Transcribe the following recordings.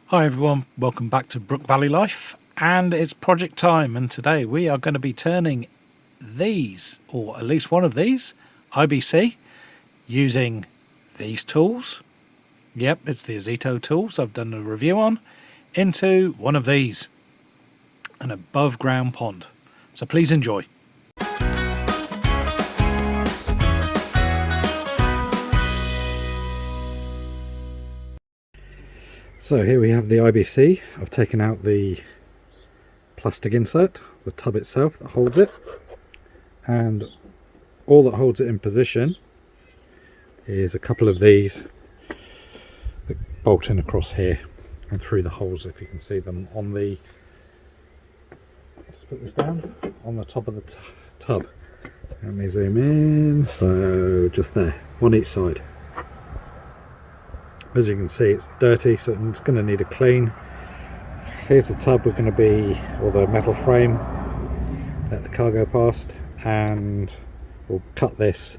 Hi everyone, welcome back to Brook Valley Life, and it's project time, and today we are going to be turning these, or at least one of these, IBC, using these tools. Yep, it's the Azito tools I've done a review on, into one of these, an above ground pond. So please enjoy. So here we have the IBC. I've taken out the plastic insert, the tub itself that holds it, and all that holds it in position is a couple of these that bolt in across here and through the holes, if you can see them on the, just put this down, on the top of the tub. Let me zoom in, so just there, on each side. As you can see, it's dirty, so it's going to need a clean. Here's the tub we're going to be, or the metal frame, let the car go past, and we'll cut this,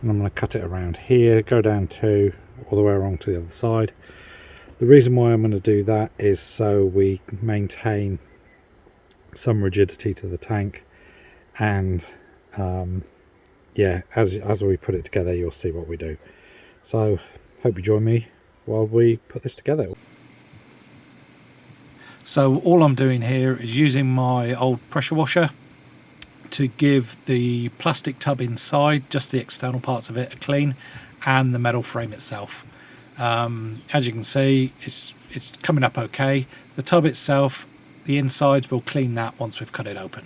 and I'm going to cut it around here, go down to all the way along to the other side. The reason why I'm going to do that is so we maintain some rigidity to the tank, and yeah, as we put it together, you'll see what we do. So hope you join me while we put this together. So all I'm doing here is using my old pressure washer to give the plastic tub inside, just the external parts of it, a clean, and the metal frame itself. As you can see, it's coming up okay. The tub itself, the insides, we'll clean that once we've cut it open.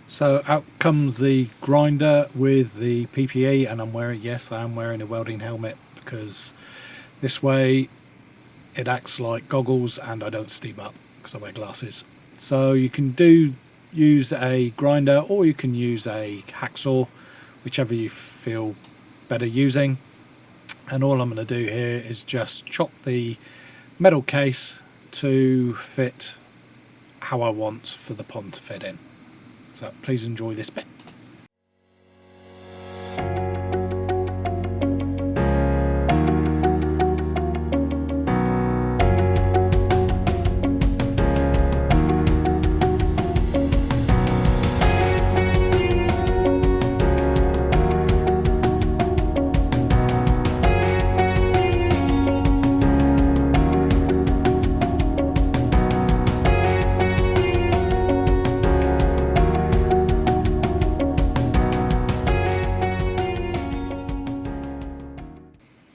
So out comes the grinder with the PPE, and yes, I am wearing a welding helmet, because this way it acts like goggles and I don't steam up because I wear glasses. So you can use a grinder, or you can use a hacksaw, whichever you feel better using. And all I'm going to do here is just chop the metal case to fit how I want for the pond to fit in. So please enjoy this bit.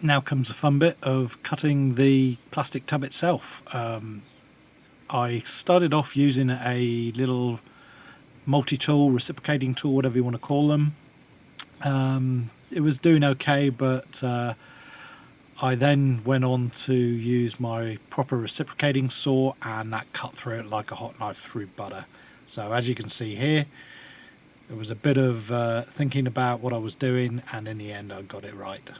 Now comes the fun bit of cutting the plastic tub itself. I started off using a little multi-tool, reciprocating tool, whatever you want to call them. It was doing okay, but I then went on to use my proper reciprocating saw, and that cut through it like a hot knife through butter. So as you can see here, it was a bit of thinking about what I was doing, and in the end I got it right.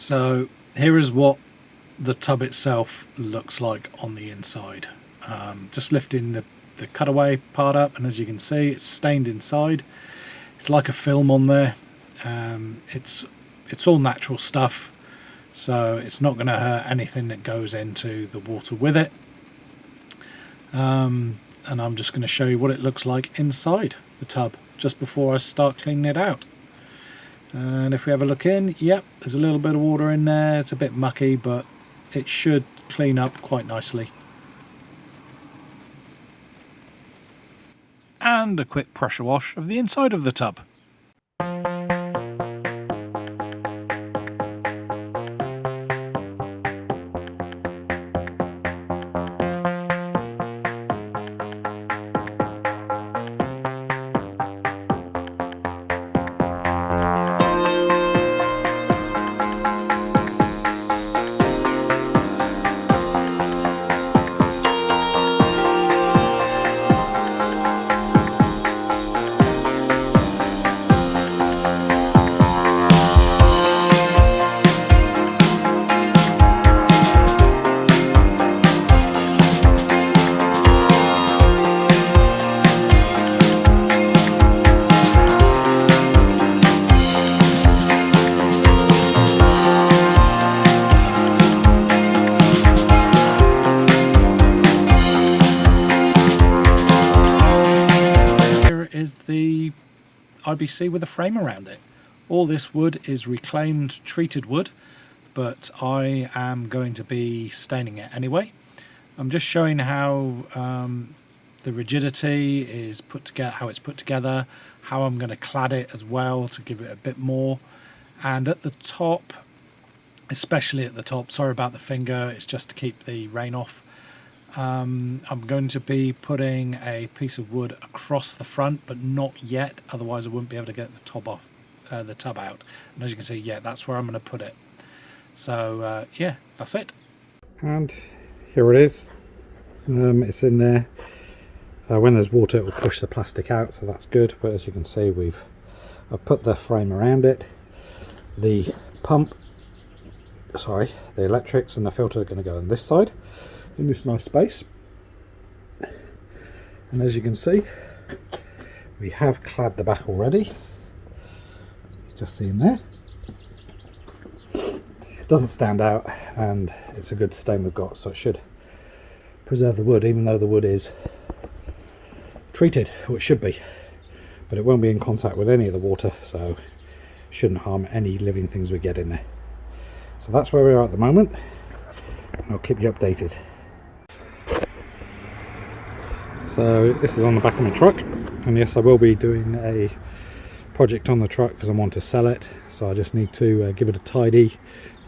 So here is what the tub itself looks like on the inside. Just lifting the the cutaway part up, and as you can see, it's stained inside. It's like a film on there. It's all natural stuff, so it's not going to hurt anything that goes into the water with it. And I'm just going to show you what it looks like inside the tub just before I start cleaning it out. And if we have a look in, yep, there's a little bit of water in there. It's a bit mucky, but it should clean up quite nicely. And a quick pressure wash of the inside of the tub. Is the IBC with a frame around it. All this wood is reclaimed treated wood, but I am going to be staining it anyway. I'm just showing how the rigidity is put together, how it's put together, how I'm going to clad it as well to give it a bit more. And at the top, especially at the top, sorry about the finger, it's just to keep the rain off. I'm going to be putting a piece of wood across the front, but not yet, otherwise I wouldn't be able to get the top off, the tub out. And as you can see, yeah, that's where I'm going to put it. So yeah, that's it. And here it is. It's in there. When there's water, it will push the plastic out, so that's good. But as you can see, I've put the frame around it. The electrics and the filter are going to go on this side, in this nice space. And as you can see, we have clad the back already. Just see in there. It doesn't stand out, and it's a good stain we've got, so it should preserve the wood, even though the wood is treated, or it should be, but it won't be in contact with any of the water, so it shouldn't harm any living things we get in there. So that's where we are at the moment, and I'll keep you updated. So this is on the back of my truck, and yes, I will be doing a project on the truck because I want to sell it, so I just need to give it a tidy,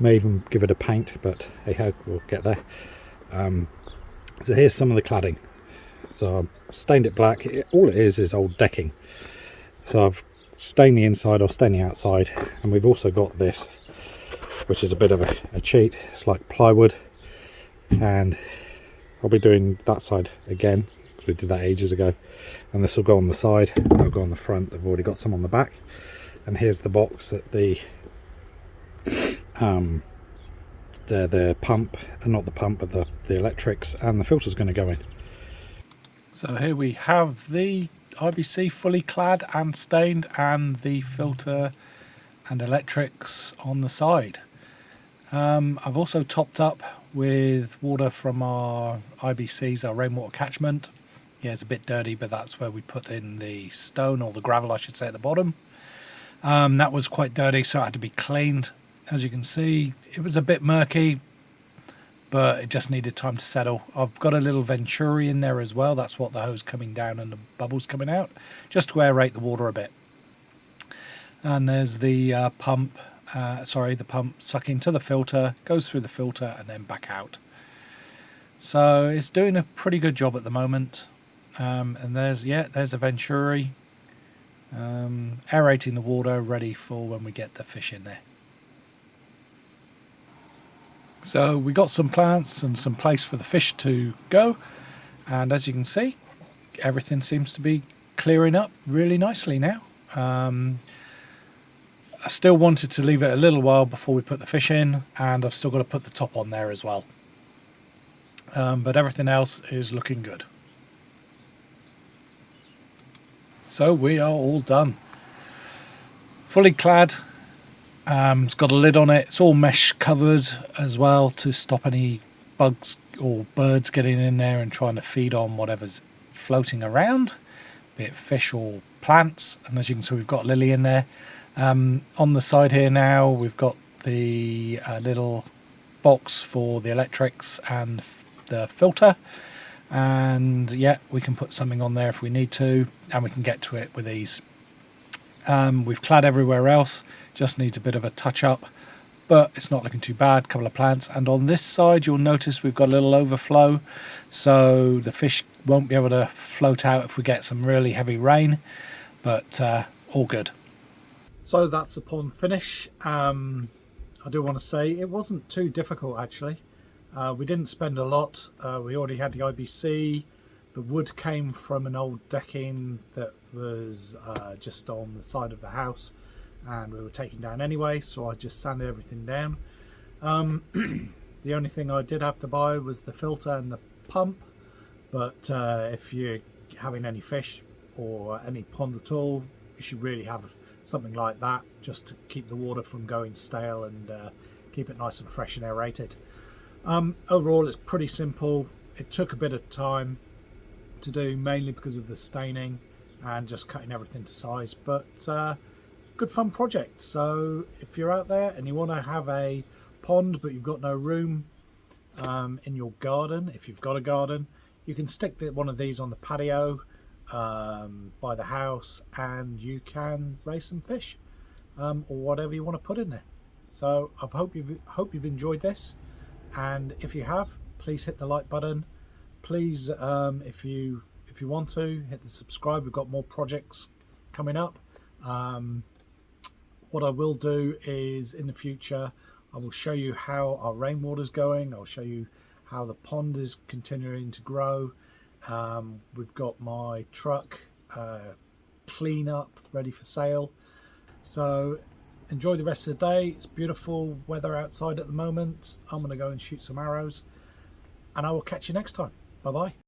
may even give it a paint, but hey ho, we'll get there. So here's some of the cladding. So I've stained it black. All it is old decking. So I've stained the inside, I'll stain the outside, and we've also got this, which is a bit of a cheat. It's like plywood, and I'll be doing that side again. We did that ages ago, and this will go on the side, I'll go on the front. I've already got some on the back, and here's the box that the pump, not the pump, but the electrics and the filter's going to go in. So here we have the IBC fully clad and stained, and the filter and electrics on the side. I've also topped up with water from our IBCs, our rainwater catchment. Yeah, it's a bit dirty, but that's where we put in the stone, or the gravel I should say, at the bottom. That was quite dirty, so it had to be cleaned. As you can see, it was a bit murky, but it just needed time to settle. I've got a little venturi in there as well. That's what the hose coming down and the bubbles coming out, just to aerate the water a bit. And there's the pump, the pump sucking to the filter, goes through the filter and then back out. So it's doing a pretty good job at the moment. And there's a venturi, aerating the water, ready for when we get the fish in there. So we got some plants and some place for the fish to go, and as you can see, everything seems to be clearing up really nicely now. I still wanted to leave it a little while before we put the fish in, and I've still got to put the top on there as well. But everything else is looking good. So we are all done. Fully clad. It's got a lid on it. It's all mesh covered as well to stop any bugs or birds getting in there and trying to feed on whatever's floating around, be it fish or plants. And as you can see, we've got Lily in there. On the side here now, we've got the little box for the electrics and the filter. And yeah, we can put something on there if we need to, and we can get to it with ease. We've clad everywhere else, just needs a bit of a touch up, but it's not looking too bad. Couple of plants, and on this side you'll notice we've got a little overflow, so the fish won't be able to float out if we get some really heavy rain, but all good. So that's the pond finish. I do want to say it wasn't too difficult actually. We didn't spend a lot. We already had the IBC. The wood came from an old decking that was just on the side of the house, and we were taking down anyway, so I just sanded everything down. The only thing I did have to buy was the filter and the pump, but if you're having any fish or any pond at all, you should really have something like that just to keep the water from going stale and keep it nice and fresh and aerated. Overall it's pretty simple. It took a bit of time to do, mainly because of the staining and just cutting everything to size, but good fun project. So if you're out there and you want to have a pond but you've got no room in your garden, if you've got a garden, you can stick one of these on the patio by the house, and you can raise some fish or whatever you want to put in there. So I hope you've enjoyed this, and if you have, please hit the like button. Please, if you want to, hit the subscribe. We've got more projects coming up. What I will do is in the future I will show you how our rainwater is going. I'll show you how the pond is continuing to grow. We've got my truck clean up ready for sale. So enjoy the rest of the day. It's beautiful weather outside at the moment. I'm going to go and shoot some arrows, and I will catch you next time. Bye bye.